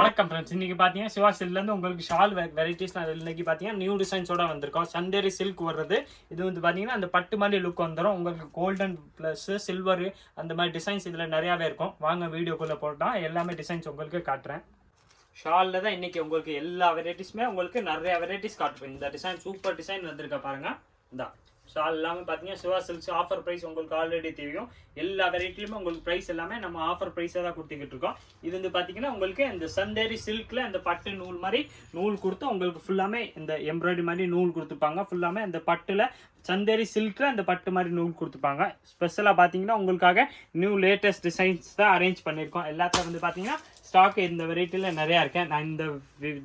வணக்கம் ஃப்ரெண்ட்ஸ். இன்னைக்கு பார்த்தீங்கன்னா சிவா சில்க்லேருந்து உங்களுக்கு ஷால் வெரைட்டிஸ் இன்னைக்கு பார்த்தீங்கன்னா நியூ டிசைன்ஸோட வந்திருக்கோம். சந்தேரி சில்க் வர்றது இது வந்து பார்த்தீங்கன்னா அந்த பட்டு மாதிரி லுக் வந்துடும். உங்களுக்கு கோல்டன் ப்ளஸ் சில்வர் அந்த மாதிரி டிசைன்ஸ் இதில் நிறையாவே இருக்கும். வாங்க வீடியோக்குள்ளே போட்டால் எல்லாமே டிசைன்ஸ் உங்களுக்கு காட்டுறேன். ஷாலில் தான் இன்னைக்கு உங்களுக்கு எல்லா வெரைட்டிஸுமே உங்களுக்கு நிறைய வெரைட்டிஸ் காட்டுறேன். இந்த டிசைன் சூப்பர் டிசைன் வந்திருக்க பாருங்க. இந்த ஷால் எல்லாமே பார்த்தீங்கன்னா சிவா சில்க்ஸ் ஆஃபர் ப்ரைஸ் உங்களுக்கு ஆல்ரெடி தெரியும். எல்லா வெரைட்டிலுமே உங்களுக்கு ப்ரைஸ் எல்லாமே நம்ம ஆஃபர் ப்ரைஸாக தான் கொடுத்துக்கிட்டு இருக்கோம். இது வந்து பார்த்தீங்கன்னா உங்களுக்கு இந்த சந்தேரி சில்கில் இந்த பட்டு நூல் மாதிரி நூல் கொடுத்து உங்களுக்கு ஃபுல்லாமே இந்த எம்ப்ராய்டரி மாதிரி நூல் கொடுத்துப்பாங்க. ஃபுல்லாமே இந்த பட்டில் சந்தேரி சில்கில் அந்த பட்டு மாதிரி நூல் கொடுத்துப்பாங்க. ஸ்பெஷலாக பார்த்தீங்கன்னா உங்களுக்காக நியூ லேட்டஸ்ட் டிசைன்ஸ் தான் அரேஞ்ச் பண்ணியிருக்கோம். எல்லாத்தையும் வந்து பார்த்தீங்கன்னா ஸ்டாக் இந்த வெரைட்டியில் நிறையா இருக்கேன். நான் இந்த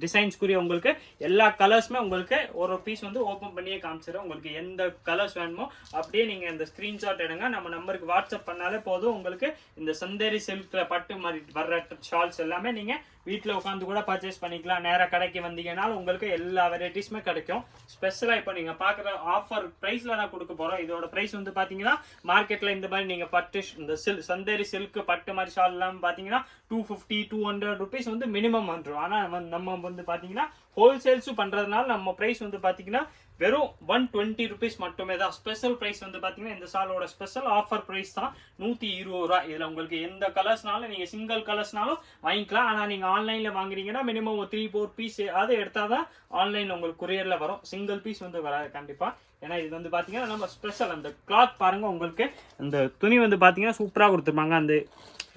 டிசைன்ஸ்க்குரிய உங்களுக்கு எல்லா கலர்ஸுமே உங்களுக்கு ஒரு பீஸ் வந்து ஓப்பன் பண்ணியே காமிச்சிடும். உங்களுக்கு எந்த கலர்ஸ் வேணுமோ அப்படியே நீங்கள் இந்த ஸ்க்ரீன்ஷாட் எடுங்க. நம்ம நம்பருக்கு வாட்ஸ்அப் பண்ணாலே போதும். உங்களுக்கு இந்த சந்தேரி சில்கில் பட்டு மாதிரி வர்ற ஷால்ஸ் எல்லாமே நீங்கள் வீட்டில் உட்காந்து கூட பர்ச்சேஸ் பண்ணிக்கலாம். நேராக கடைக்கு வந்தீங்கன்னாலும் உங்களுக்கு எல்லா வெரைட்டிஸுமே கிடைக்கும். ஸ்பெஷலாக இப்போ நீங்கள் பார்க்குற ஆஃபர் ப்ரைஸில் தான் கொடுக்க போகிறோம். இதோட ப்ரைஸ் வந்து பார்த்தீங்கன்னா மார்க்கெட்டில் இந்த மாதிரி நீங்கள் பட்டு இந்த சந்தேரி சில்க் பட்டு மாதிரி ஷால் எல்லாம் பார்த்தீங்கன்னா 250 200 rupees வந்து மினிமம் வந்துடும். ஆனால் நம்ம வந்து பார்த்தீங்கன்னா ஹோல்சேல்ஸும் பண்ணுறதுனால நம்ம ப்ரைஸ் வந்து பார்த்தீங்கன்னா வெறும் 120 rupees மட்டுமே தான். ஸ்பெஷல் ப்ரைஸ் வந்து பார்த்தீங்கன்னா இந்த ஷாலோட ஸ்பெஷல் ஆஃபர் ப்ரைஸ் தான் 120 ரூபா. இதில் உங்களுக்கு எந்த கலர்ஸ்னாலும் நீங்கள் சிங்கிள் கலர்ஸ்னாலும் வாங்கிக்கலாம். ஆனால் நீங்கள் ஆன்லைனில் வாங்குறீங்கன்னா மினிமம் 3-4 பீஸ் அது எடுத்தால் தான் ஆன்லைனில் உங்களுக்கு கொரியரில் வரும். சிங்கிள் பீஸ் வந்து வராது கண்டிப்பாக. ஏன்னா இது வந்து பார்த்தீங்கன்னா நம்ம ஸ்பெஷல் அந்த கிளாத் பாருங்கள். உங்களுக்கு அந்த துணி வந்து பார்த்தீங்கன்னா சூப்பராக கொடுத்துருப்பாங்க. அந்த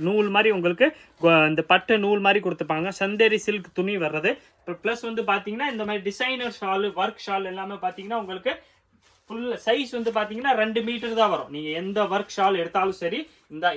நூல் மாதிரி உங்களுக்கு அந்த பட்டு நூல் மாதிரி கொடுத்துருப்பாங்க. சந்தேரி சில்க் துணி வர்றது. இப்போ ப்ளஸ் வந்து பார்த்தீங்கன்னா இந்த மாதிரி டிசைனர் ஷால் ஒர்க் ஷால் எல்லாமே பார்த்தீங்கன்னா உங்களுக்கு ஃபுல் சைஸ் வந்து பார்த்தீங்கன்னா 2 மீட்டர் தான் வரும். நீங்கள் எந்த ஒர்க் ஷால் எடுத்தாலும் சரி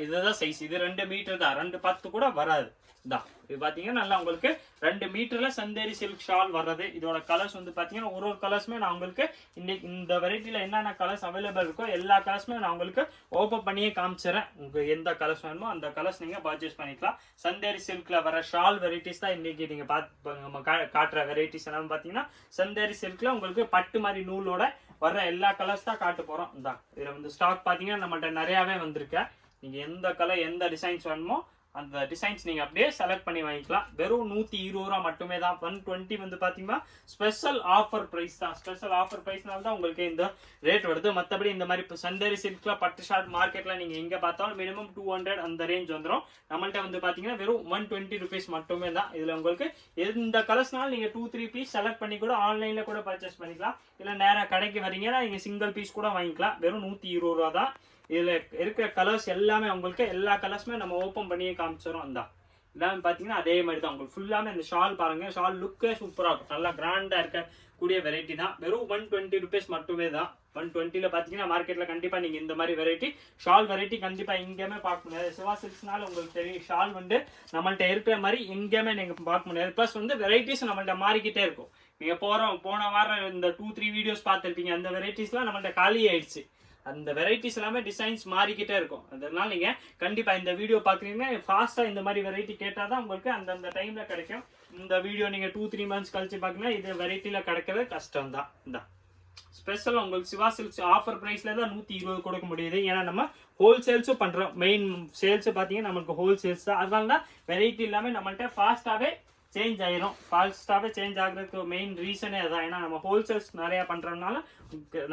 இதுதான் சைஸ். இது 2 மீட்டர் தான். 2.10 கூட வராது. தான் இது பார்த்தீங்கன்னா நல்லா உங்களுக்கு 2 மீட்டரில் சந்தேரி சில்க் ஷால் வர்றது. இதோட கலர்ஸ் வந்து பார்த்தீங்கன்னா ஒரு கலர்ஸுமே நான் உங்களுக்கு இன்னைக்கு இந்த வெரைட்டியில் என்னென்ன கலர்ஸ் அவைலபிள் இருக்கோ எல்லா கலர்ஸுமே நான் உங்களுக்கு ஓப்பன் பண்ணியே காமிச்சிடறேன். உங்களுக்கு எந்த கலர்ஸ் வேணுமோ அந்த கலர்ஸ் நீங்கள் பர்ச்சேஸ் பண்ணிக்கலாம். சந்தேரி சில்கில் வர ஷால் வெரைட்டிஸ் தான் இன்னைக்கு நீங்கள் நம்ம காட்டுற வெரைட்டிஸ் எல்லாம் பார்த்தீங்கன்னா சந்தேரி சில்கில் உங்களுக்கு பட்டு மாதிரி நூலோட வர்ற எல்லா கலர்ஸ் தான் காட்ட போகிறோம். தான் இதில் வந்து ஸ்டாக் பார்த்தீங்கன்னா நம்மள்ட்ட நிறையாவே வந்திருக்கு. நீங்கள் எந்த கலர் எந்த டிசைன்ஸ் வேணுமோ அந்த டிசைன்ஸ் நீங்கள் அப்படியே செலக்ட் பண்ணி வாங்கிக்கலாம். வெறும் 120 ரூபா மட்டுமே தான். 120 வந்து பார்த்தீங்கன்னா ஸ்பெஷல் ஆஃபர் ப்ரைஸ் தான். ஸ்பெஷல் ஆஃபர் ப்ரைஸ்னால தான் உங்களுக்கு இந்த ரேட் வருது. மற்றபடி இந்த மாதிரி இப்போ சந்தேரி சில்கில் பட்டு ஷார்ட் மார்க்கெட்டில் நீங்கள் எங்கே பார்த்தாலும் மினிமம் 200 அந்த ரேஞ்ச் வந்துடும். நம்மள்ட்ட வந்து பார்த்தீங்கன்னா வெறும் 120 rupees மட்டுமே தான். இதில் உங்களுக்கு எந்த கலர்ஸ்னாலும் நீங்கள் 2-3 பீஸ் செலக்ட் பண்ணி கூட ஆன்லைனில் கூட பர்ச்சேஸ் பண்ணிக்கலாம். இல்லை நேராக கடைக்கு வரீங்கன்னா நீங்கள் சிங்கிள் பீஸ் கூட வாங்கிக்கலாம். வெறும் 120 ரூபா தான். இதில் இருக்கிற கலர்ஸ் எல்லாமே உங்களுக்கு எல்லா கலர்ஸுமே நம்ம ஓப்பன் பண்ணியே காமிச்சிடும். அந்த எல்லாமே பார்த்தீங்கன்னா அதே மாதிரி தான். உங்களுக்கு ஃபுல்லாமே இந்த ஷால் பாருங்கள். ஷால் லுக்கே சூப்பராக இருக்கும். நல்லா கிராண்டாக இருக்கக்கூடிய வெரைட்டி தான். வெறும் 120 rupees மட்டுமே தான். 120ல் பார்த்தீங்கன்னா மார்க்கெட்டில் கண்டிப்பாக நீங்கள் இந்த மாதிரி வெரைட்டி ஷால் வெரைட்டி கண்டிப்பாக எங்கேயுமே பார்க்க முடியாது. சிவா சில்க்ஸ்னால உங்களுக்கு தெரியும் ஷால் வந்து நம்மள்ட்ட இருக்கிற மாதிரி எங்கேயுமே நீங்கள் பார்க்க முடியாது. ப்ளஸ் வந்து வெரைட்டிஸ் நம்மள்ட்ட மாறிக்கிட்டே இருக்கும். நீங்கள் போன வாரம் இந்த 2-3 வீடியோஸ் பார்த்துருப்பீங்க. அந்த வெரைட்டிஸ்லாம் நம்மள்ட்ட காலி ஆயிடுச்சு. அந்த வெரைட்டிஸ் எல்லாமே டிசைன்ஸ் மாறிக்கிட்டே இருக்கும். அதனால நீங்கள் கண்டிப்பாக இந்த வீடியோ பார்க்குறீங்கன்னா ஃபாஸ்ட்டாக இந்த மாதிரி வெரைட்டி கேட்டால் தான் உங்களுக்கு அந்தந்த டைமில் கிடைக்கும். இந்த வீடியோ நீங்கள் 2-3 months கழிச்சு பார்க்கணும். இது வெரைட்டியில் கிடைக்கிறது கஷ்டம் தான். இந்த ஸ்பெஷல் உங்களுக்கு சிவா சில்க்ஸ் ஆஃபர் ப்ரைஸில் தான் 120 கொடுக்க முடியுது. ஏன்னா நம்ம ஹோல்சேல்ஸும் பண்ணுறோம். மெயின் சேல்ஸு பார்த்தீங்கன்னா நம்மளுக்கு ஹோல்சேல்ஸ் தான். அதனால தான் வெரைட்டி எல்லாமே நம்மள்கிட்ட ஃபாஸ்ட்டாகவே சேஞ்ச் ஆயிரும். ஃபாஸ்ட்டாகவே சேஞ்ச் ஆகுறதுக்கு மெயின் ரீசனே அதான். ஏன்னா நம்ம ஹோல்சேல்ஸ் நிறையா பண்ணுறதுனால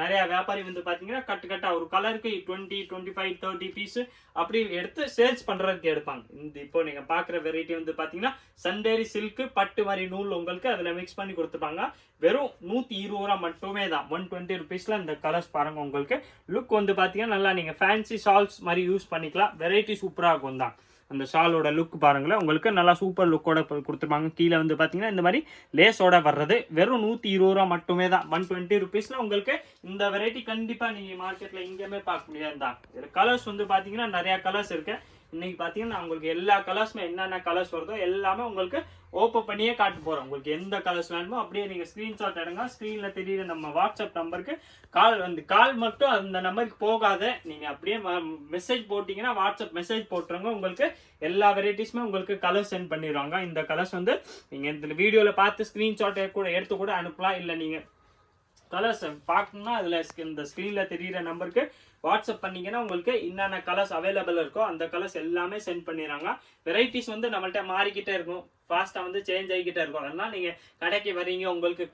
நிறையா வியாபாரி வந்து பார்த்தீங்கன்னா கட்டாக ஒரு கலருக்கு 20, 25, 30 பீஸு அப்படி எடுத்து சேல்ஸ் பண்ணுறதுக்கு எடுப்பாங்க. இந்த இப்போ நீங்கள் பார்க்குற வெரைட்டி வந்து பார்த்தீங்கன்னா சந்தேரி சில்க்கு பட்டு மாதிரி நூல் உங்களுக்கு அதில் மிக்ஸ் பண்ணி கொடுத்துருப்பாங்க. வெறும் 120 ரூபா மட்டுமே தான். 120 rupeesல இந்த கலர்ஸ் பாருங்கள். உங்களுக்கு லுக் வந்து பார்த்தீங்கன்னா நல்லா நீங்கள் ஃபேன்சி ஷால்ஸ் மாதிரி யூஸ் பண்ணிக்கலாம். வெரைட்டி சூப்பராக இருக்கும் தான். அந்த ஷாலோட லுக் பாருங்களேன். உங்களுக்கு நல்லா சூப்பர் லுக்கோட கொடுத்துருப்பாங்க. கீழே வந்து பார்த்தீங்கன்னா இந்த மாதிரி லேஸோட வர்றது. வெறும் 120 ரூபா மட்டுமே தான். 120 rupeesல உங்களுக்கு இந்த வெரைட்டி கண்டிப்பாக நீங்கள் மார்க்கெட்டில் எங்கேயுமே பார்க்க முடியாது தான். இதில் கலர்ஸ் வந்து பார்த்தீங்கன்னா நிறையா கலர்ஸ் இருக்கு. இன்னைக்கு பார்த்தீங்கன்னா உங்களுக்கு எல்லா கலர்ஸுமே என்னென்ன கலர்ஸ் வருதோ எல்லாமே உங்களுக்கு ஓப்பன் பண்ணியே காட்ட போகிறோம். உங்களுக்கு எந்த கலர்ஸ் வேணுமோ அப்படியே நீங்கள் ஸ்க்ரீன்ஷாட் எடுங்க. ஸ்க்ரீனில் தெரியுற நம்ம வாட்ஸ்அப் நம்பருக்கு கால் மட்டும் அந்த நம்பருக்கு போகாத. நீங்கள் அப்படியே மெசேஜ் போட்டிங்கன்னா வாட்ஸ்அப் மெசேஜ் போட்டுருங்க. உங்களுக்கு எல்லா வெரைட்டிஸுமே உங்களுக்கு கலர் சென்ட் பண்ணிடுவாங்க. இந்த கலர்ஸ் வந்து நீங்கள் இந்த வீடியோவில் பார்த்து ஸ்க்ரீன்ஷாட் எடுத்து கூட அனுப்பலாம். இல்லை நீங்கள் கலர்ஸ் பார்க்கணும்னா அதில் இந்த ஸ்க்ரீனில் தெரிகிற நம்பருக்கு வாட்ஸ்அப் பண்ணீங்கன்னா உங்களுக்கு என்னென்ன கலர்ஸ் அவைலபிள் இருக்கோ அந்த கலர்ஸ் எல்லாமே சென்ட் பண்ணிடுறாங்க. வெரைட்டிஸ் வந்து நம்மள்ட்ட மாறிக்கிட்டே இருக்கும், ஃபாஸ்ட்டாக வந்து சேஞ்ச் ஆகிக்கிட்டே இருக்கும். அதனால் நீங்கள் கடைக்கு வரீங்க, உங்களுக்கு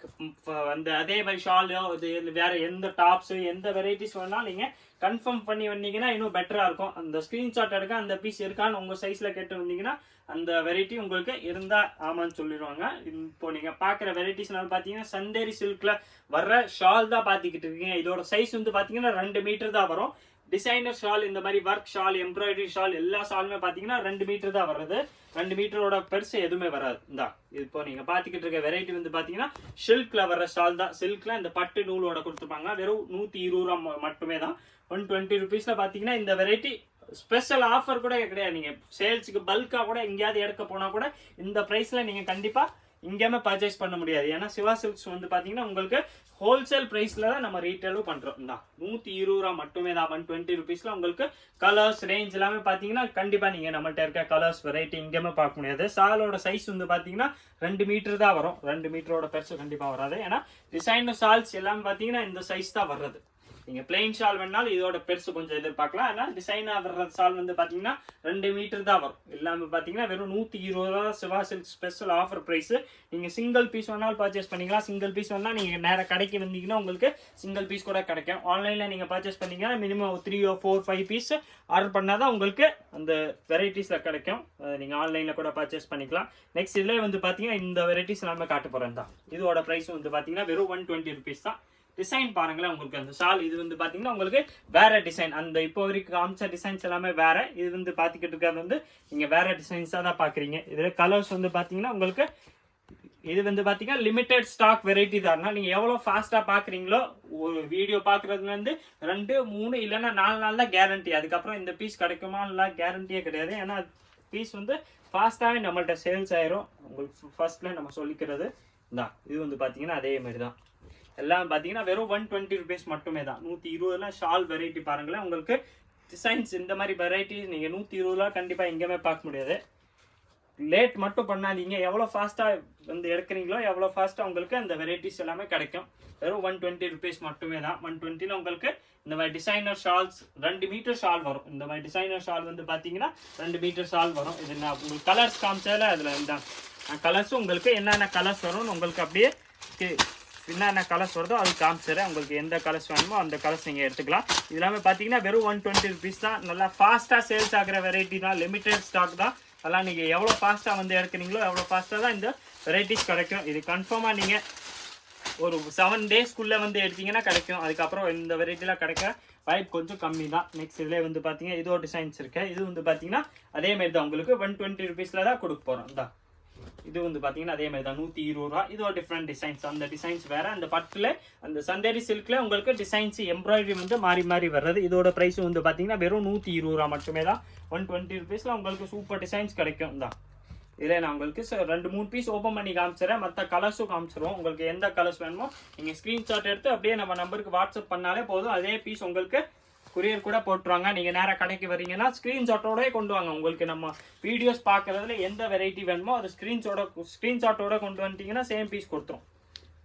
அந்த அதே மாதிரி ஷாலோ இது வேறு எந்த டாப்ஸு எந்த வெரைட்டிஸ் வேணாலும் நீங்கள் கன்ஃபார்ம் பண்ணி வந்தீங்கன்னா இன்னும் பெட்டராக இருக்கும். அந்த ஸ்க்ரீன்ஷாட் எடுக்க அந்த பீஸ் இருக்கான்னு உங்கள் சைஸில் கேட்டு வந்தீங்கன்னா அந்த வெரைட்டி உங்களுக்கு இருந்தால் ஆமான்னு சொல்லிடுவாங்க. இப்போ நீங்கள் பார்க்குற வெரைட்டிஸ்னால பார்த்தீங்கன்னா சந்தேரி சில்கில் வர்ற ஷால் தான் பார்த்துக்கிட்டு இருக்கீங்க. இதோட சைஸ் வந்து பார்த்தீங்கன்னா 2 மீட்டர் தான் வரும். டிசைனர் ஷால், இந்த மாதிரி ஒர்க் ஷால், எம்ப்ராய்டரி ஷால் எல்லா ஷாலுமே பார்த்தீங்கன்னா 2 மீட்டர் தான் வருது. 2 மீட்டரோட பெருசு எதுவுமே வராது. இந்தா இப்போ நீங்கள் பார்த்துக்கிட்டு இருக்க வெரைட்டி வந்து பார்த்தீங்கன்னா சில்கில் வர்ற ஷால் தான். சில்கில் இந்த பட்டு நூலோட கொடுத்துருப்பாங்க. வெறும் 120 ரூபா மட்டுமே தான். 120 ருபீஸில் பார்த்தீங்கன்னா இந்த வெரைட்டி ஸ்பெஷல் ஆஃபர் கூட கிடையாது. நீங்கள் சேல்ஸுக்கு பல்காக கூட எங்கேயாவது எடுக்க போனால் கூட இந்த ப்ரைஸில் நீங்கள் கண்டிப்பாக இங்கேயுமே பர்ச்சேஸ் பண்ண முடியாது. ஏன்னா சிவா சில்க்ஸ் வந்து பார்த்தீங்கன்னா உங்களுக்கு ஹோல்சேல் ப்ரைஸில் தான் நம்ம ரீட்டெயிலும் பண்ணுறோம். தான் 120 ரூபா மட்டுமே தான். 120 ருபீஸில் உங்களுக்கு கலர்ஸ் ரேஞ்ச் எல்லாமே பார்த்தீங்கன்னா கண்டிப்பாக நீங்கள் நம்மள்ட்ட இருக்க கலர்ஸ் வெரைட்டி எங்கேயுமே பார்க்க முடியாது. ஷாலோட சைஸ் வந்து பார்த்தீங்கன்னா 2 மீட்டர் தான் வரும். 2 மீட்டரோட பெருசு கண்டிப்பாக வராது. ஏன்னா டிசைனர் ஷால்ஸ் எல்லாமே பார்த்தீங்கன்னா இந்த சைஸ் தான் வர்றது. நீங்கள் பிளெயின் ஷால் வேணாலும் இதோட பெருசு கொஞ்சம் எதிர்பார்க்கலாம். ஆனால் டிசைனாக வர்ற ஷால் வந்து பார்த்தீங்கன்னா 2 மீட்டர் தான் வரும். எல்லாமே பார்த்தீங்கன்னா வெறும் 120 ரூபா Siva silk special offer price. நீங்கள் சிங்கிள் பீஸ் வேணாலும் பர்ச்சேஸ் பண்ணிக்கலாம். சிங்கிள் பீஸ் வேணால் நீங்கள் நேராக கடைக்கு வந்தீங்கன்னா உங்களுக்கு சிங்கிள் பீஸ் கூட கிடைக்கும். ஆன்லைனில் நீங்கள் பர்ச்சேஸ் பண்ணிங்கன்னா மினிமம் 3 or 4, 5 பீஸ் ஆர்டர் பண்ணால் தான் உங்களுக்கு அந்த வெரைட்டிஸில் கிடைக்கும். நீங்கள் ஆன்லைனில் கூட பர்ச்சேஸ் பண்ணிக்கலாம். நெக்ஸ்ட் இதில் வந்து பார்த்தீங்கன்னா இந்த வெரைட்டிஸ் எல்லாமே காட்ட போகிறேன் தான். இதோட ப்ரைஸ் வந்து பார்த்தீங்கன்னா வெறும் 120 ருபீஸ் தான். டிசைன் பாருங்களேன், உங்களுக்கு அந்த ஷால் இது வந்து பார்த்தீங்கன்னா உங்களுக்கு வேற டிசைன். அந்த இப்போ வரைக்கும் காமிச்ச டிசைன்ஸ் எல்லாமே வேற. இது வந்து பார்த்துக்கிட்டு இருக்கிறது வந்து நீங்கள் வேற டிசைன்ஸாக தான் பார்க்குறீங்க. இதில் கலர்ஸ் வந்து பார்த்தீங்கன்னா உங்களுக்கு இது வந்து பார்த்தீங்கன்னா லிமிடெட் ஸ்டாக் வெரைட்டி தான். நீங்கள் எவ்வளோ ஃபாஸ்ட்டாக பார்க்குறீங்களோ, ஒரு வீடியோ பார்க்குறதுலேருந்து 2, 3 இல்லைன்னா 4 நாள் தான் கேரண்டி. அதுக்கப்புறம் இந்த பீஸ் கிடைக்குமான்ல கேரண்டியே கிடையாது. ஏன்னா பீஸ் வந்து ஃபாஸ்ட்டாகவே நம்மள்ட்ட சேல்ஸ் ஆயிரும். உங்களுக்கு ஃபர்ஸ்ட்ல நம்ம சொல்லிக்கிறது தான். இது வந்து பார்த்தீங்கன்னா அதே மாதிரி தான். எல்லாம் பார்த்தீங்கன்னா வெறும் 120 ருபீஸ் மட்டுமே தான். 120 ஷால் வெரைட்டி பாருங்களேன். உங்களுக்கு டிசைன்ஸ் இந்த மாதிரி வெரைட்டி நீங்கள் 120 கண்டிப்பாக எங்கேயுமே பார்க்க முடியாது. லேட் மட்டும் பண்ணாதீங்க. எவ்வளோ ஃபாஸ்ட்டாக வந்து எடுக்கிறீங்களோ எவ்வளோ ஃபாஸ்ட்டாக உங்களுக்கு அந்த வெரைட்டிஸ் எல்லாமே கிடைக்கும். வெறும் 120 ருபீஸ் மட்டுமே தான். 120 உங்களுக்கு இந்த மாதிரி டிசைனர் ஷால்ஸ் 2 மீட்டர் ஷால் வரும். இந்த மாதிரி டிசைனர் ஷால் வந்து பார்த்தீங்கன்னா 2 மீட்டர் ஷால் வரும். இது நான் உங்களுக்கு கலர்ஸ் காமிச்சால அதில் இந்த கலர்ஸும் உங்களுக்கு என்னென்ன கலர்ஸ் வரும்னு உங்களுக்கு அப்படியே என்னென்ன கலர்ஸ் வருதோ அது காமிச்சிடுறேன். உங்களுக்கு எந்த கலர்ஸ் வேணுமோ அந்த கலர்ஸ் நீங்கள் எடுத்துக்கலாம். இது எல்லாமே பார்த்தீங்கன்னா வெறும் 120 ருபீஸ் தான். நல்லா ஃபாஸ்ட்டாக சேல்ஸ் ஆகிற வெரைட்டி தான். லிமிடெட் ஸ்டாக் தான். அதெல்லாம் நீங்கள் எவ்வளோ ஃபாஸ்ட்டாக வந்து எடுக்கிறீங்களோ எவ்வளோ ஃபாஸ்ட்டாக தான் இந்த வெரைட்டிஸ் கிடைக்கும். இது கன்ஃபார்மாக நீங்கள் ஒரு 7 டேஸ்க்குள்ளே வந்து எடுத்தீங்கன்னா கிடைக்கும். அதுக்கப்புறம் இந்த வெரைட்டிலாம் கிடைக்க வாய்ப்பு கொஞ்சம் கம்மி தான். நெக்ஸ்ட் இதில் வந்து பார்த்தீங்கன்னா இதோ டிசைன்ஸ் இருக்குது. இது வந்து பார்த்தீங்கன்னா அதேமாரி தான் உங்களுக்கு 120 ருபீஸில் தான் கொடுக்க போகிறோம் தான். இது வந்து பார்த்தீங்கன்னா அதே மாதிரி தான் 120 ரூபா. இது ஒரு டிஃப்ரெண்ட் டிசைன்ஸ். அந்த டிசைன்ஸ் வேறு. அந்த பட்டில் அந்த சந்தேரி சில்கில் உங்களுக்கு டிசைன்ஸ் எம்ப்ராய்டரி வந்து மாறி மாறி வர்றது. இதோட ப்ரைஸ் வந்து பார்த்தீங்கன்னா வெறும் 120 ரூபா மட்டுமே தான். 120 ருபீஸில் உங்களுக்கு சூப்பர் டிசைன்ஸ் கிடைக்கும் தான். இதில் நான் உங்களுக்கு 2-3 பீஸ் ஓப்பன் பண்ணி காமிச்சிடறேன். மற்ற கலர்ஸும் காமிச்சிருவோம். உங்களுக்கு எந்த கலர்ஸ் வேணுமோ நீங்கள் ஸ்க்ரீன்ஷாட் எடுத்து அப்படியே நம்ம நம்பருக்கு வாட்ஸ்அப் பண்ணாலே போதும். அதே பீஸ் உங்களுக்கு கொரியர் கூட போட்டுருவாங்க. நீங்கள் நேராக கடைக்கு வரீங்கன்னா ஸ்க்ரீன்ஷாட்டோடய கொண்டு வாங்க. உங்களுக்கு நம்ம வீடியோஸ் பார்க்குறதுல எந்த வெரைட்டி வேணுமோ அது ஸ்க்ரீன்ஷாட்டோட கொண்டு வந்துட்டீங்கன்னா சேம் பீஸ் கொடுத்துரும்.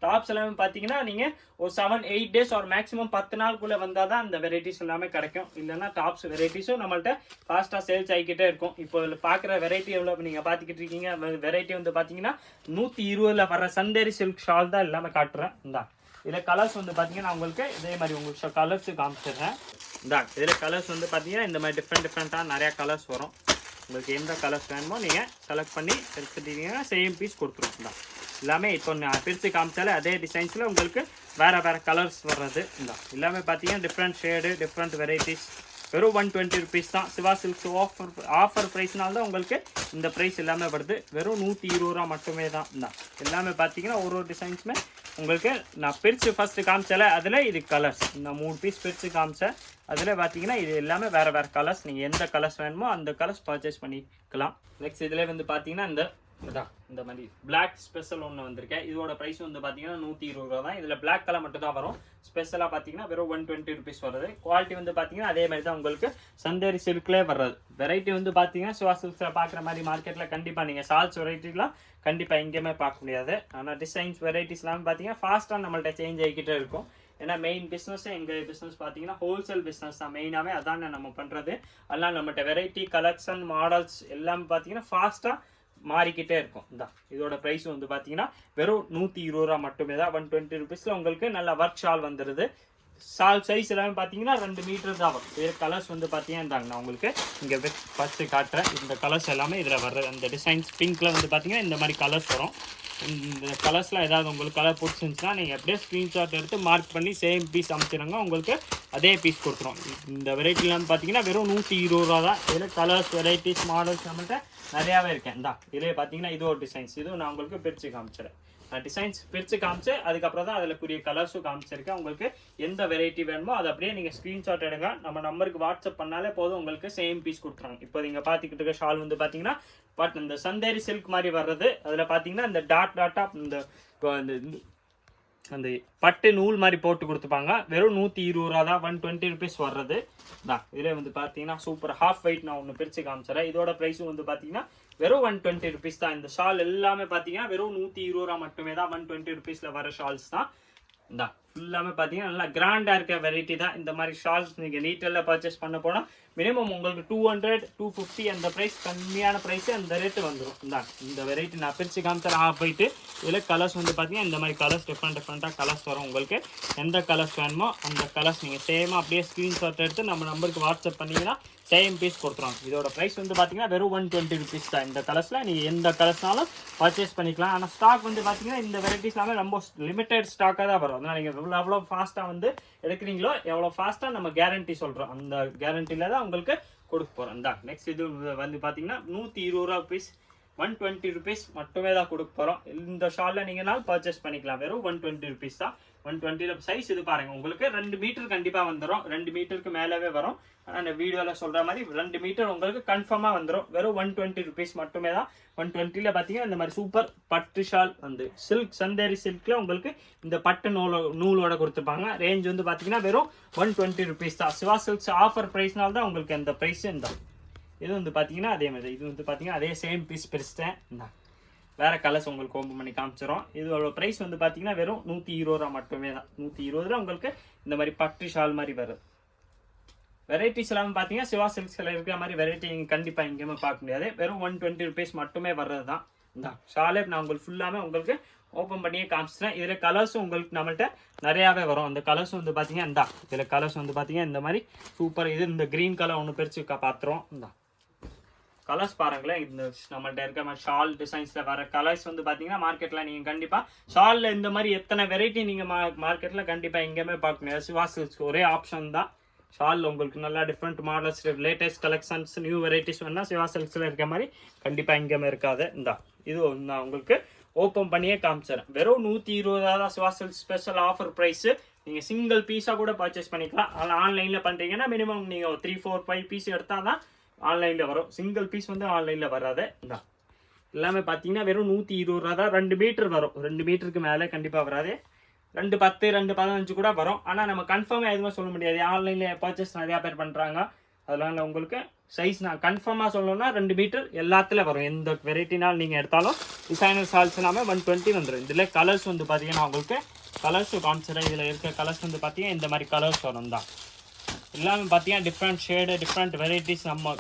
டாப்ஸ் எல்லாமே பார்த்தீங்கன்னா நீங்கள் ஒரு 7-8 டேஸ் ஒரு மேக்ஸிமம் 10 நாளுக்குள்ளே வந்தால் தான் அந்த வெரைட்டிஸ் எல்லாமே கிடைக்கும். இல்லைன்னா டாப்ஸ் வெரைட்டிஸும் நம்மள்ட்ட ஃபாஸ்ட்டாக சேல்ஸ் ஆகிக்கிட்டே இருக்கும். இப்போ இதில் பார்க்குற வெரைட்டி எவ்வளோ நீங்கள் பார்த்துக்கிட்டு இருக்கீங்க. வெரைட்டி வந்து பார்த்தீங்கன்னா 120 வர சந்தேரி சில்க் ஷால் தான் எல்லாமே காட்டுறேன். இந்தா இதில் கலர்ஸ் வந்து பார்த்தீங்கன்னா உங்களுக்கு இதே மாதிரி உங்களுக்கு கலர்ஸு காமிச்சிடுறேன். இந்தா இதில் கலர்ஸ் வந்து பார்த்தீங்கன்னா இந்த மாதிரி டிஃப்ரெண்ட்டாக நிறையா கலர்ஸ் வரும். உங்களுக்கு எந்த கலர்ஸ் வேணுமோ நீங்கள் செலக்ட் பண்ணி எடுத்துட்டீங்கன்னா சேம் பீஸ் கொடுத்துருவோம். தான் எல்லாமே இப்போ நான் பிரித்து காமிச்சாலே அதே டிசைன்ஸில் உங்களுக்கு வேறு வேறு கலர்ஸ் வர்றது. இந்த எல்லாமே பார்த்தீங்கன்னா டிஃப்ரெண்ட் ஷேடு டிஃப்ரெண்ட் வெரைட்டிஸ். வெறும் 120 ருபீஸ் தான். சிவா சில்க்ஸ் ஆஃபர் ப்ரைஸ்னால தான் உங்களுக்கு இந்த ப்ரைஸ் எல்லாமே வருது. வெறும் 120 ரூபா மட்டுமே தான். இந்த எல்லாமே பார்த்தீங்கன்னா ஒரு டிசைன்ஸுமே உங்களுக்கு நான் பிரித்து ஃபஸ்ட்டு காமிச்சால அதில் இது கலர்ஸ். இந்த 3 பீஸ் பிரித்து காமிச்சேன். அதில் பார்த்தீங்கன்னா இது எல்லாமே வேறு வேறு கலர்ஸ். நீங்கள் எந்த கலர்ஸ் வேணுமோ அந்த கலர்ஸ் பர்ச்சேஸ் பண்ணிக்கலாம். நெக்ஸ்ட் இதில் வந்து பார்த்தீங்கன்னா இந்த மாதிரி பிளாக் ஸ்பெஷல் ஒன்று வந்திருக்கேன். இதோட ப்ரைஸ் வந்து பார்த்தீங்கன்னா 120 ரூபா தான். இதில் பிளாக் கலர் மட்டும் தான் வரும். ஸ்பெஷலாக பார்த்தீங்கன்னா வெறும் 120 ருபீஸ் வருது. குவாலிட்டி வந்து பார்த்தீங்கன்னா அதே மாதிரி தான் உங்களுக்கு சந்தேரி சில்க்லேயே வர்றது. வெரைட்டி வந்து பார்த்தீங்கன்னா சிவா சில்க்ஸில் பார்க்குற மாதிரி மார்க்கெட்டில் கண்டிப்பாக நீங்கள் ஷால்ஸ் வெரைட்டிலாம் கண்டிப்பாக எங்கேயுமே பார்க்க முடியாது. ஆனால் டிசைன்ஸ் வெரைட்டிஸ்லாம் பார்த்தீங்கன்னா ஃபாஸ்ட்டாக நம்மள்ட்ட சேஞ்ச் ஆகிக்கிட்டே இருக்கும். ஏன்னா மெயின் பிஸ்னஸ் எங்கள் பிஸ்னஸ் பார்த்தீங்கன்னா ஹோல்சேல் பிஸ்னஸ் தான், மெயினாகவே அதானே நம்ம பண்ணுறது. அதெல்லாம் நம்மகிட்ட வெரைட்டி கலெக்ஷன் மாடல்ஸ் எல்லாமே பார்த்தீங்கன்னா ஃபாஸ்ட்டாக மாறிக்கிட்டே இருக்கும். இதான் இதோட ப்ரைஸ் வந்து பார்த்தீங்கன்னா வெறும் 120 ரூபா மட்டுமே தான். 120 ருபீஸில் உங்களுக்கு நல்ல ஒர்க் ஷால் வந்துடுது. ஷால் சைஸ் எல்லாமே பார்த்தீங்கன்னா 2 மீட்டர் தான் வரும். வேறு கலர்ஸ் வந்து பார்த்தீங்கன்னா நான் உங்களுக்கு இங்கே ஃபஸ்ட்டு காட்டுறேன். இந்த கலர்ஸ் எல்லாமே இதில் வர்றது. அந்த டிசைன்ஸ் பிங்க்கில் வந்து பார்த்தீங்கன்னா இந்த மாதிரி கலர்ஸ் வரும். இந்த கலர்ஸ்லாம் ஏதாவது உங்களுக்கு கலர் பிடிச்சிருந்துச்சுன்னா நீங்கள் அப்படியே ஸ்க்ரீன்ஷாட் எடுத்து மார்க் பண்ணி சேம் பீஸ் அமைச்சிடுங்க, உங்களுக்கு அதே பீஸ் கொடுத்துரும். இந்த வெரைட்டிலாம் பார்த்தீங்கன்னா வெறும் 120 ரூபா தான். இதில் கலர்ஸ் வெரைட்டிஸ் மாடல்ஸ் நம்மள்கிட்ட நிறையாவே இருக்கேன். இதான் இதிலே பார்த்தீங்கன்னா இது ஒரு டிசைன்ஸ், இதுவும் நான் உங்களுக்கு பிரித்து காமிச்சிடுறேன். நான் டிசைன்ஸ் பிரித்து காமிச்சு அதுக்கப்புறம் தான் அதில் கூடிய கலர்ஸும் காமிச்சிருக்கேன். உங்களுக்கு எந்த வெரைட்டி வேணுமோ அதை அப்படியே நீங்கள் ஸ்க்ரீன்ஷாட் எடுங்க, நம்ம நம்பருக்கு வாட்ஸ்அப் பண்ணாலே போதும், உங்களுக்கு சேம் பீஸ் கொடுத்துறாங்க. இப்போ நீங்கள் பார்த்துக்கிட்டு இருக்க ஷால் வந்து பார்த்தீங்கன்னா பட் இந்த சந்தேரி சில்க் மாதிரி வர்றது. அதில் பார்த்தீங்கன்னா இந்த டாட்டாக இந்த இப்போ அந்த பட்டு நூல் மாதிரி போட்டு கொடுத்துப்பாங்க. வெறும் 120 ரூபா தான். 120 ருபீஸ் வர்றது தான். இதில் வந்து பார்த்தீங்கன்னா சூப்பர் ஹாஃப் வெயிட் நான் ஒன்று பிரித்து காமிச்சிடறேன். இதோட ப்ரைஸும் வந்து பார்த்தீங்கன்னா வெறும் 120 ருபீஸ் தான். இந்த ஷால் எல்லாமே பார்த்தீங்கன்னா வெறும் 120 ரூபா மட்டுமே தான். 120 ருபீஸில் வர ஷால்ஸ் தான். தான் ஃபுல்லாமே பார்த்தீங்கன்னா நல்லா கிராண்டாக இருக்க வெரைட்டி தான். இந்த மாதிரி ஷால்ஸ் நீங்கள் ரீட்டெயிலில் பர்ச்சேஸ் பண்ண போனால் மினிமம் உங்களுக்கு 200 250 அந்த ப்ரைஸ், கம்மியான ப்ரைஸு அந்த ரேட்டு வந்துடும். இந்த வெரைட்டி நான் பிரித்து காமிச்சிடறேன் ஹாஃப் வெயிட்டு. இதில் கலர்ஸ் வந்து பார்த்தீங்கன்னா இந்த மாதிரி கலர்ஸ் டிஃப்ரெண்ட்டாக கலர்ஸ் வரும். உங்களுக்கு எந்த கலர்ஸ் வேணுமோ அந்த கலர்ஸ் நீங்கள் சேமாக அப்படியே ஸ்க்ரீன்ஷாட் எடுத்து நம்ம நம்பருக்கு வாட்ஸ்அப் பண்ணிங்கன்னா சேம் பீஸ் கொடுத்துருவாங்க. இதோட ப்ரைஸ் வந்து பார்த்தீங்கன்னா வெறும் 120 ருபீஸ் தான். இந்த கலர்ஸில் நீங்கள் எந்த கலர்ஸ்னாலும் பர்ச்சேஸ் பண்ணிக்கலாம். ஆனால் ஸ்டாக் வந்து பார்த்தீங்கன்னா இந்த வெரைட்டிஸ் எல்லாமே ரொம்ப லிமிட்டட் ஸ்டாக்காக தான் வரும். அதனால் நீங்கள் எவ்வளோ ஃபாஸ்ட்டாக வந்து எடுக்கிறீங்களோ எவ்வளோ ஃபாஸ்ட்டாக நம்ம கேரண்டி சொல்கிறோம், அந்த கேரண்டியில் தான் உங்களுக்கு கொடுக்க போகிறோம். தான் நெக்ஸ்ட் இது வந்து பார்த்தீங்கன்னா 120 ரூபா பீஸ், 120 ருபீஸ் மட்டுமே தான் கொடுக்க போகிறோம். இந்த ஷாலில் நீங்கள்னாலும் பர்ச்சேஸ் பண்ணிக்கலாம். வெறும் 120 ருபீஸ் தான். 120 சைஸ் இது பாருங்கள், உங்களுக்கு 2 மீட்டர் கண்டிப்பாக வந்துடும். 2 மீட்டருக்கு மேலவே வரும். ஆனால் இந்த வீடியோவில் சொல்கிற மாதிரி 2 மீட்டர் உங்களுக்கு கன்ஃபார்மாக வந்துடும். வெறும் 120 ருபீஸ் மட்டுமே தான். 120ல் பார்த்தீங்கன்னா இந்த மாதிரி சூப்பர் பட்டு ஷால் வந்து சில்க் சந்தேரி சில்கில் உங்களுக்கு இந்த பட்டு நூலோட கொடுத்துருப்பாங்க. ரேஞ்ச் வந்து பார்த்தீங்கன்னா வெறும் 120 ருபீஸ் தான். சிவா சில்க்ஸ் ஆஃபர் ப்ரைஸ்னால தான் உங்களுக்கு அந்த ப்ரைஸ் தான். இது வந்து பார்த்தீங்கன்னா அதே மாதிரி, இது வந்து பார்த்தீங்கன்னா அதே சேம் பீஸ் பிரிச்சிட்டேன். இந்த வேறு கலர்ஸ் உங்களுக்கு ஓப்பன் பண்ணி காமிச்சிடும். இதோட ப்ரைஸ் வந்து பார்த்தீங்கன்னா வெறும் 120 ரூபா மட்டுமே தான். 120 ரூபா உங்களுக்கு இந்த மாதிரி பட்டு ஷால் மாதிரி வருது. வெரைட்டிஸ் எல்லாமே பார்த்தீங்கன்னா சிவா சில்க்ஸில் இருக்கிற மாதிரி வெரைட்டி நீங்கள் கண்டிப்பாக எங்கேயுமே பார்க்க முடியாது. வெறும் 120 ருபீஸ் மட்டுமே வர்றது தான். இந்த ஷாலே நான் உங்களுக்கு ஃபுல்லாமே உங்களுக்கு ஓப்பன் பண்ணியே காமிச்சிட்டேன். இதில் கலர்ஸும் உங்களுக்கு நம்மள்கிட்ட நிறையாவே வரும். அந்த கலர்ஸ் வந்து பார்த்தீங்கன்னா இந்த இதில் கலர்ஸ் வந்து பார்த்தீங்கன்னா இந்த மாதிரி சூப்பர். இது இந்த க்ரீன் கலர் ஒன்று பிரித்து பார்த்துருவோம். இந்த கலர்ஸ் பாருங்களேன். இந்த நம்மள்ட்ட இருக்க மாதிரி ஷால் டிசைன்ஸில் வர கலர்ஸ் வந்து பார்த்தீங்கன்னா மார்க்கெட்டில் நீங்கள் கண்டிப்பாக ஷாலில் இந்த மாதிரி எத்தனை வெரைட்டி நீங்கள் மார்க்கெட்டில் கண்டிப்பாக எங்கேயுமே பார்க்க முடியாது. சிவா சில்க்ஸ் ஒரே ஆப்ஷன் தான். ஷால் உங்களுக்கு நல்லா different models, latest collections, new varieties வேணால் சிவா சில்க்ஸில் இருக்க மாதிரி கண்டிப்பாக எங்கேயுமே இருக்காது. இது நான் உங்களுக்கு ஓப்பன் பண்ணியே காமிச்சிடறேன். வெறும் 120 தான் Siva silks special offer price. நீங்கள் சிங்கிள் பீஸாக கூட பர்ச்சேஸ் பண்ணிக்கலாம். ஆனால் ஆன்லைனில் பண்ணுறீங்கன்னா மினிமம் நீங்கள் 3, 4, 5 பீஸ் எடுத்தால் தான் ஆன்லைனில் வரும். சிங்கிள் பீஸ் வந்து ஆன்லைனில் வராது. தான் எல்லாமே பார்த்தீங்கன்னா வெறும் 120 ரூபா தான். 2 மீட்டர் வரும். 2 மீட்டருக்கு மேலே கண்டிப்பாக வராது. 210, 215 கூட வரும். ஆனால் நம்ம கன்ஃபார்மாக எதுவுமே சொல்ல முடியாது. ஆன்லைனில் பர்ச்சேஸ் நிறையா பேர் பண்ணுறாங்க. அதனால் உங்களுக்கு சைஸ் நான் கன்ஃபார்மாக சொல்லணும்னா 2 மீட்டர் எல்லாத்துலேயும் வரும். எந்த வெரைட்டினாலும் நீங்கள் எடுத்தாலும் டிசைனர் ஷால்ஸ் எல்லாமே 120 வந்துடும். இதில் கலர்ஸ் வந்து பார்த்தீங்கன்னா உங்களுக்கு கலர்ஸ் காமிச்சிடறேன். இதில் இருக்க கலர்ஸ் வந்து பார்த்தீங்கன்னா இந்த மாதிரி கலர்ஸ் வரும். தான் எல்லாமே பார்த்தீங்கன்னா டிஃப்ரெண்ட் ஷேடு, டிஃப்ரெண்ட் வெரைட்டிஸ். நம்ம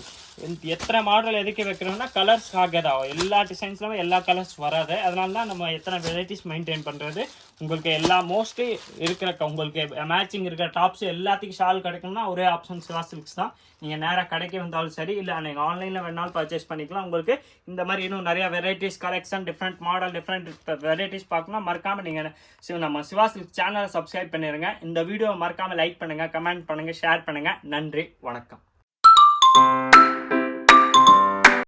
எத்தனை மாடல் எதுக்கு வைக்கிறோம்னா கலர்ஸ் ஆகதான். எல்லா டிசைன்ஸ்லாமே எல்லா கலர்ஸ் வராது. அதனால தான் நம்ம எத்தனை வெரைட்டிஸ் மெயின்டைன் பண்ணுறது. உங்களுக்கு எல்லா மோஸ்ட்லி இருக்கிற உங்களுக்கு மேட்சிங் இருக்கிற டாப்ஸ் எல்லாத்துக்கும் ஷால் கிடைக்கணும்னா ஒரே ஆப்ஷன் சிவா சில்க்ஸ் தான். நீங்கள் நேராக கடைக்கு வந்தாலும் சரி, இல்லை நீங்கள் ஆன்லைனில் வேணாலும் பர்ச்சேஸ் பண்ணிக்கலாம். உங்களுக்கு இந்த மாதிரி இன்னும் நிறையா varieties collection, different model, different varieties பார்க்கணும். மறக்காமல் நீங்கள் நம்ம சிவா சில்க்ஸ் சேனலை சப்ஸ்கிரைப் பண்ணிடுங்க. இந்த வீடியோவை மறக்காமல் லைக் பண்ணுங்கள், கமெண்ட் பண்ணுங்கள், ஷேர் பண்ணுங்கள். நன்றி, வணக்கம்.